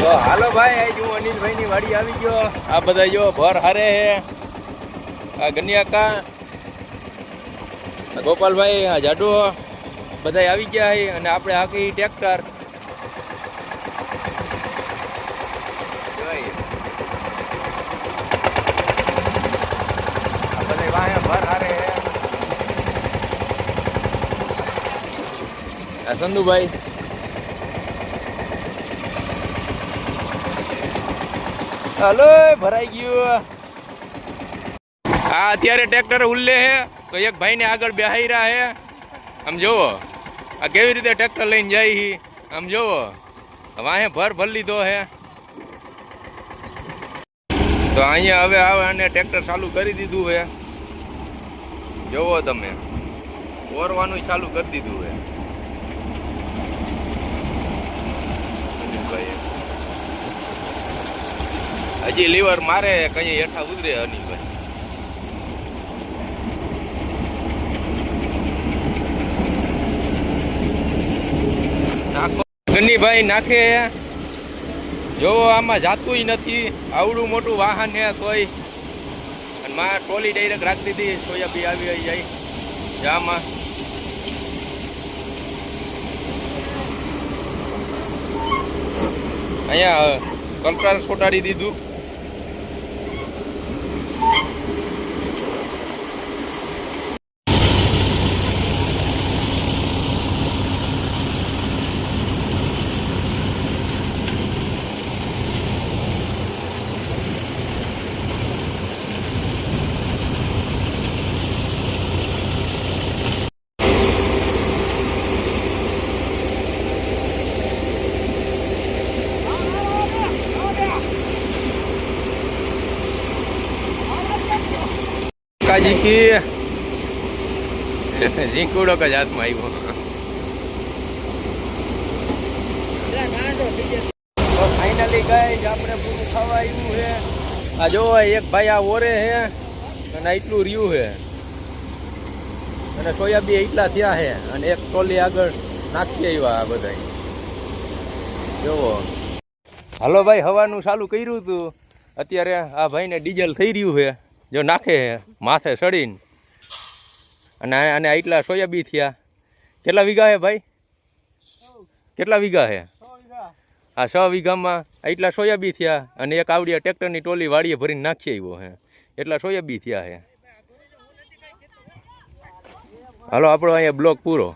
તો હાલો ભાઈ, આજ હું અનિલભાઈ ની વાડી આવી ગયો. આ બધા જો ભર હારે હે, આ ગનિયાકા, આ ગોપાલભાઈ, આ જાડુ બધા આવી ગયા છે. અને આપણે આખી ટ્રેક્ટર આ બધા વાહે ભર હારે હે. આ સંધુભાઈ, હાલો ભરાઈ ગયું. આ અત્યારે ટ્રેક્ટર ઉલ્લે હે તો એક ભાઈને આગળ બેહાઈ રહ્યા હે. આમ જોવો આ કેવી રીતે ટ્રેક્ટર લઈને જાય હી. આમ જોવો વાહે ભર લીધો હે. તો અહીંયા હવે આવે અને ટ્રેક્ટર ચાલુ કરી દીધું હે. જોવો તમે, ઓરવાનું ચાલુ કરી દીધું હે. હજી લીવર મારે કઈ હેઠા ઉતરે અનિલભાઈ. નાખો ગનીભાઈ નાખે. જોવો આમાં જાતું નથી, આવડું મોટું વાહન હે તોય. અને માં ટ્રોલી ડાયરેક્ટ રાખી દીધી, સોયાબી આવી જાય આમાં. અહીંયા કલ્ટર છોટાડી દીધું. કાજી કી ઝીંકુડો કે હાથમાં આવ્યો. તો ફાઇનલી ગઈ આપણે પૂરું ખાવા આવ્યું છે. આ જોવો એક ભાઈ આ ઓરે છે અને એટલું રહ્યું છે. અને સોયાબી એટલા થયા છે. અને એક ટોલી આગળ નાખી આવ્યા આ બધા. જોવો હાલો ભાઈ, હવાનું ચાલુ કર્યું હતું. અત્યારે આ ભાઈને ડીઝલ થઈ રહ્યું છે. જો નાખે માથે સડીને. અને એટલા સોયાબી થયા. કેટલા વીઘા હે ભાઈ? કેટલા વીઘા હે? આ 6 વીઘામાં એટલા સોયાબી થયા. અને એક આવડિયા ટ્રેક્ટરની ટોલી વાડીએ ભરીને નાખી આવ્યો હે. એટલા સોયાબી થયા હે. હાલો આપણો અહીંયા બ્લોક પૂરો.